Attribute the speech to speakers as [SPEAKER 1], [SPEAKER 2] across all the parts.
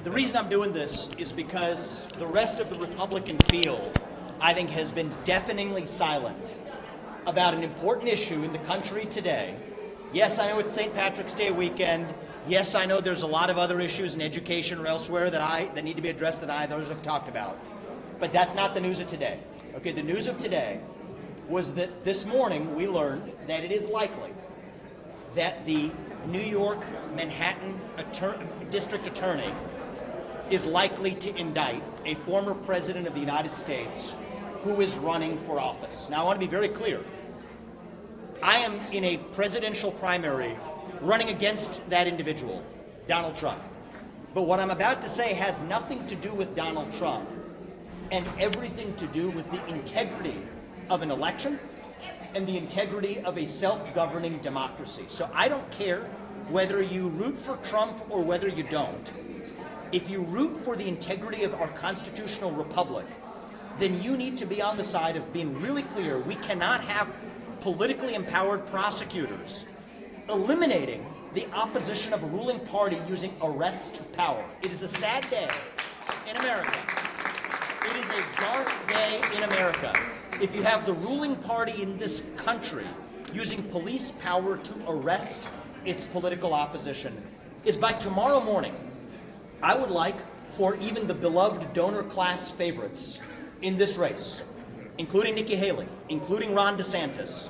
[SPEAKER 1] The reason I'm doing this is because the rest of the Republican field, I think, has been deafeningly silent about an important issue in the country today. Yes, I know it's St. Patrick's Day weekend. Yes, I know there's a lot of other issues in education or elsewhere that need to be addressed that others have talked about. But that's not the news of today. Okay, the news of today was that this morning we learned that it is likely that the New York Manhattan District Attorney is likely to indict a former president of the United States who is running for office. Now, I want to be very clear. I am in a presidential primary running against that individual, Donald Trump. But what I'm about to say has nothing to do with Donald Trump and everything to do with the integrity of an election and the integrity of a self-governing democracy. So I don't care whether you root for Trump or whether you don't. If you root for the integrity of our constitutional republic, then you need to be on the side of being really clear. We cannot have politically empowered prosecutors eliminating the opposition of a ruling party using arrest power. It is a sad day in America. It is a dark day in America if you have the ruling party in this country using police power to arrest its political opposition. Is by tomorrow morning, I would like for even the beloved donor class favorites in this race, including Nikki Haley, including Ron DeSantis,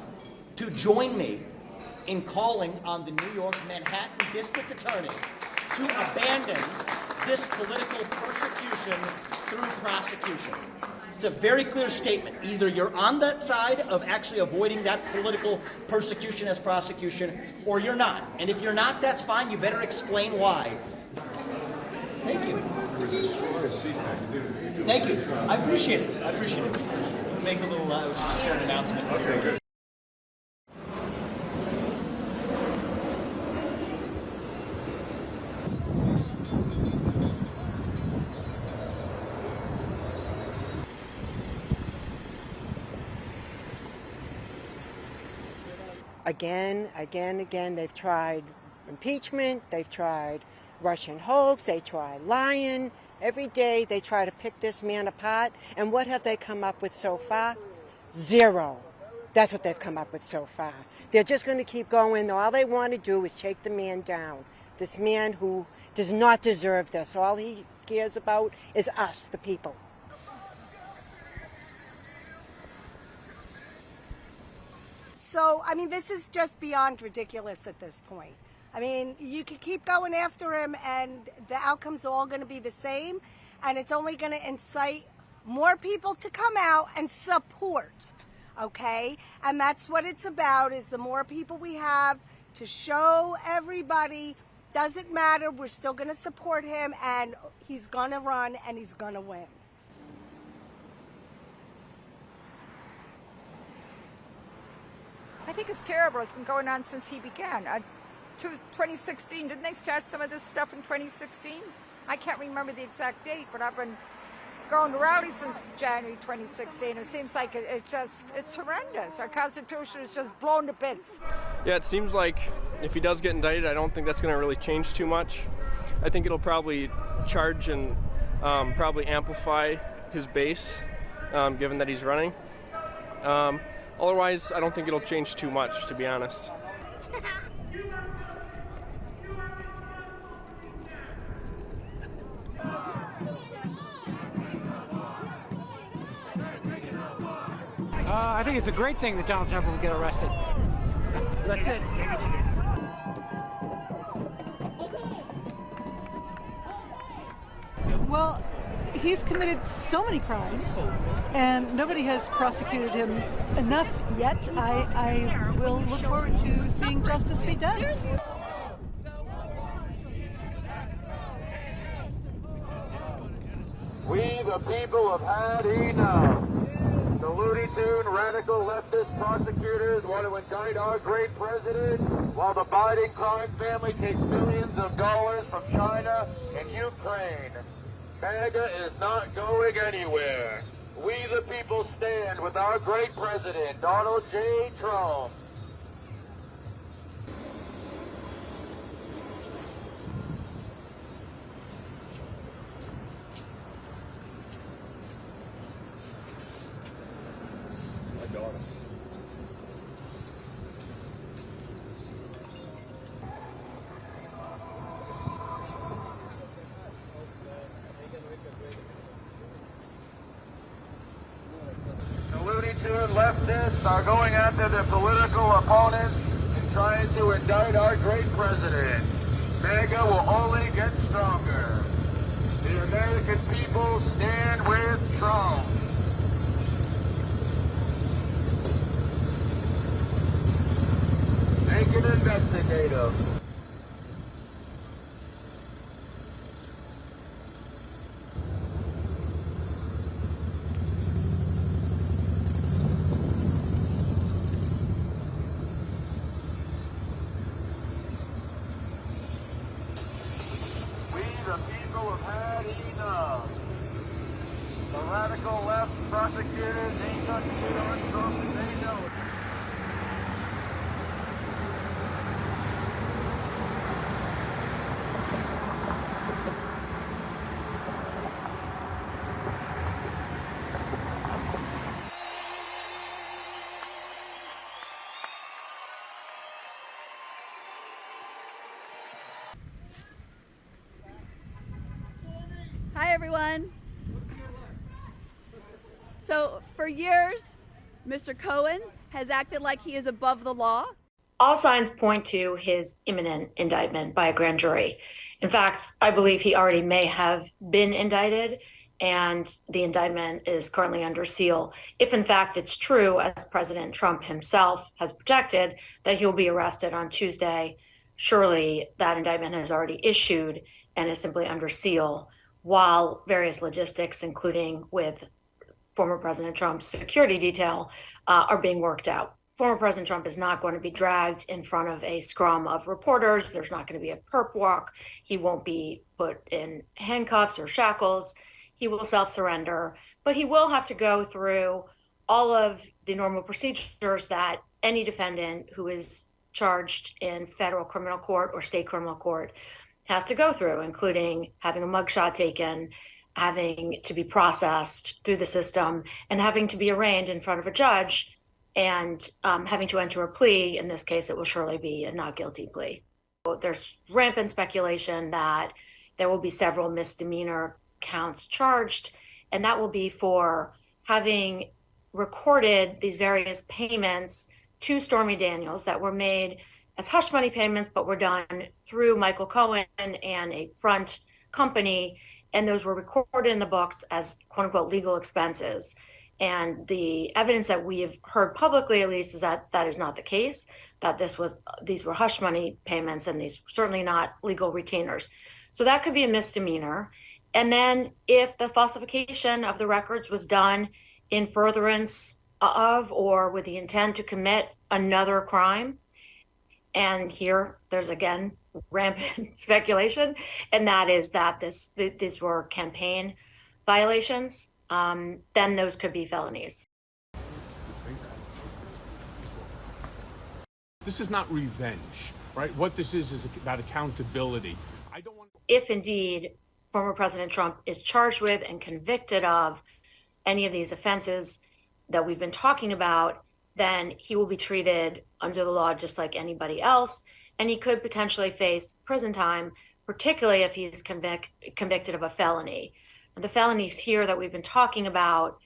[SPEAKER 1] to join me in calling on the New York Manhattan District Attorney to abandon this political persecution through prosecution. It's a very clear statement. Either you're on that side of actually avoiding that political persecution as prosecution, or you're not. And if you're not, that's fine. You better explain why. Thank you. Thank you. I appreciate it. I appreciate it. Make a little short announcement.
[SPEAKER 2] Okay, good.
[SPEAKER 3] Again, they've tried impeachment, they've tried Russian hoax, they try lying. Every day they try to pick this man apart. And what have they come up with so far? Zero. That's what they've come up with so far. They're just going to keep going. All they want to do is take the man down. This man who does not deserve this. All he cares about is us, the people.
[SPEAKER 4] So, I mean, this is just beyond ridiculous at this point. I mean, you could keep going after him and the outcome's all going to be the same, and it's only going to incite more people to come out and support, okay? And that's what it's about, is the more people we have to show everybody, doesn't matter, we're still going to support him, and he's going to run and he's going to win.
[SPEAKER 5] I think it's terrible. It's been going on since he began. 2016, didn't they start some of this stuff in 2016? I can't remember the exact date, but I've been going to rallies since January 2016. It seems like it's horrendous. Our Constitution is just blown to bits.
[SPEAKER 6] Yeah, it seems like if he does get indicted, I don't think that's going to really change too much. I think it'll probably charge and probably amplify his base, given that he's running. Otherwise, I don't think it'll change too much, to be honest.
[SPEAKER 7] I think it's a great thing that Donald Trump will get arrested. That's it.
[SPEAKER 8] Well, he's committed so many crimes, and nobody has prosecuted him enough yet. I will look forward to seeing justice be done.
[SPEAKER 9] We, the people, have had enough. The Looney Tune radical leftist prosecutors want to indict our great president while the Biden crime family takes millions of dollars from China and Ukraine. MAGA is not going anywhere. We, the people, stand with our great president, Donald J. Trump. leftists are going after their political opponents and trying to indict our great president. MAGA will only get stronger. The American people stand with Trump. Make it investigative. The people have had enough. The radical left prosecutors ain't got shit on Trump and they know it.
[SPEAKER 2] Hi, everyone. So, for years, Mr. Cohen has acted like he is above the law.
[SPEAKER 10] All signs point to his imminent indictment by a grand jury. In fact, I believe he already may have been indicted, and the indictment is currently under seal. If, in fact, it's true, as President Trump himself has projected, that he'll be arrested on Tuesday, surely that indictment has already issued and is simply under seal, while various logistics, including with former President Trump's security detail, are being worked out. Former President Trump is not going to be dragged in front of a scrum of reporters. There's not going to be a perp walk. He won't be put in handcuffs or shackles. He will self-surrender, but he will have to go through all of the normal procedures that any defendant who is charged in federal criminal court or state criminal court has to go through, including having a mugshot taken, having to be processed through the system, and having to be arraigned in front of a judge, and having to enter a plea. In this case, it will surely be a not guilty plea. There's rampant speculation that there will be several misdemeanor counts charged, and that will be for having recorded these various payments to Stormy Daniels that were made as hush money payments, but were done through Michael Cohen and a front company, and those were recorded in the books as quote unquote legal expenses. And the evidence that we have heard publicly, at least, is that that is not the case, that these were hush money payments and these certainly not legal retainers. So that could be a misdemeanor. And then if the falsification of the records was done in furtherance of or with the intent to commit another crime, and here there's again rampant speculation, and that is that these were campaign violations, then those could be felonies.
[SPEAKER 11] This is not revenge, right? What this is about accountability. I don't want.
[SPEAKER 10] If indeed former President Trump is charged with and convicted of any of these offenses that we've been talking about, then he will be treated under the law just like anybody else, and he could potentially face prison time, particularly if he's convicted of a felony. And the felonies here that we've been talking about,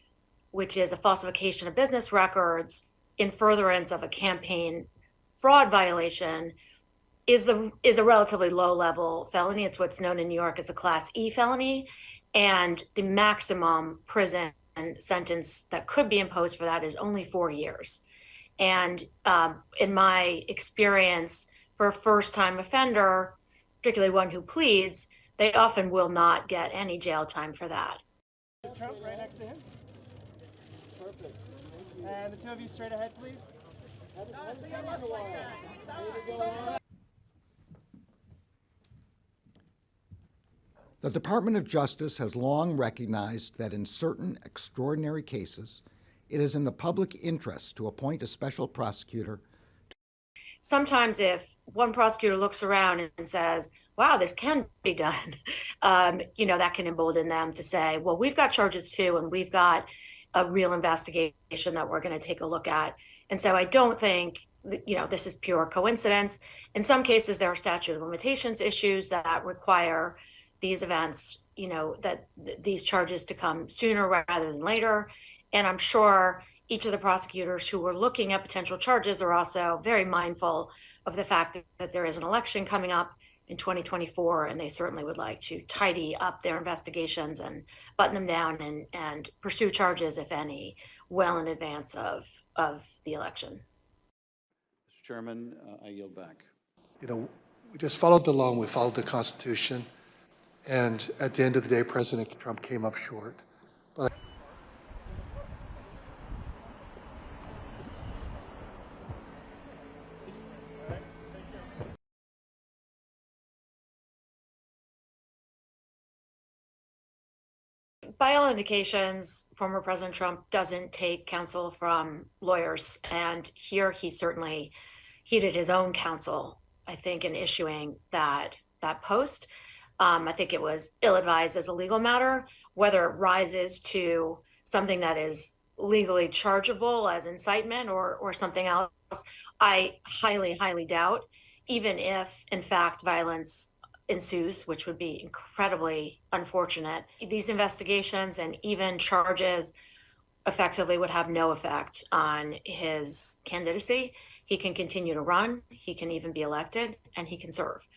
[SPEAKER 10] which is a falsification of business records in furtherance of a campaign fraud violation, is a relatively low-level felony. It's what's known in New York as a Class E felony, and the maximum prison sentence that could be imposed for that is only 4 years. And in my experience, for a first-time offender, particularly one who pleads, they often will not get any jail time for that.
[SPEAKER 12] Trump right next to him. Perfect. And the two of you straight ahead, please.
[SPEAKER 13] The Department of Justice has long recognized that in certain extraordinary cases, it is in the public interest to appoint a special prosecutor.
[SPEAKER 10] Sometimes if one prosecutor looks around and says, wow, this can be done, that can embolden them to say, well, we've got charges too, and we've got a real investigation that we're going to take a look at. And so I don't think, this is pure coincidence. In some cases, there are statute of limitations issues that require these events, that these charges to come sooner rather than later. And I'm sure each of the prosecutors who were looking at potential charges are also very mindful of the fact that there is an election coming up in 2024, and they certainly would like to tidy up their investigations and button them down and pursue charges, if any, well in advance of the election.
[SPEAKER 14] Mr. Chairman, I yield back.
[SPEAKER 15] You know, we just followed the law and we followed the Constitution. And at the end of the day, President Trump came up short. But
[SPEAKER 10] by all indications, former President Trump doesn't take counsel from lawyers. And here he certainly heeded his own counsel, I think, in issuing that post. I think it was ill-advised as a legal matter. Whether it rises to something that is legally chargeable as incitement or something else, I highly, highly doubt, even if, in fact, violence ensues, which would be incredibly unfortunate. These investigations and even charges effectively would have no effect on his candidacy. He can continue to run, he can even be elected, and he can serve.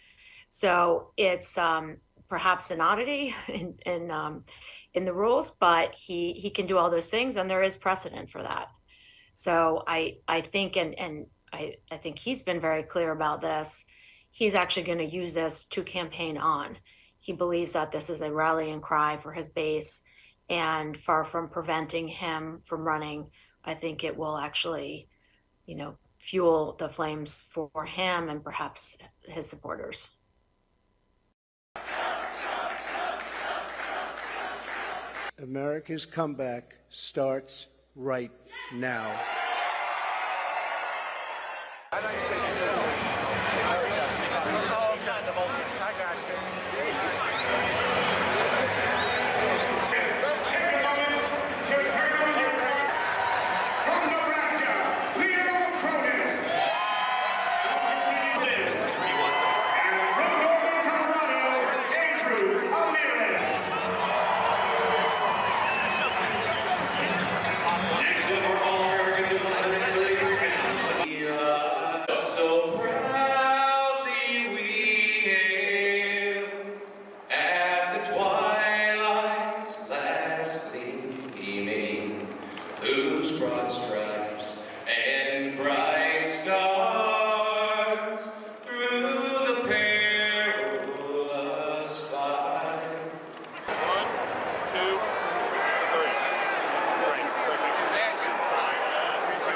[SPEAKER 10] So it's perhaps an oddity in the rules, but he can do all those things, and there is precedent for that. So I think, and I think he's been very clear about this. He's actually going to use this to campaign on. He believes that this is a rallying cry for his base, and far from preventing him from running, I think it will actually, fuel the flames for him and perhaps his supporters.
[SPEAKER 16] America's comeback starts right now.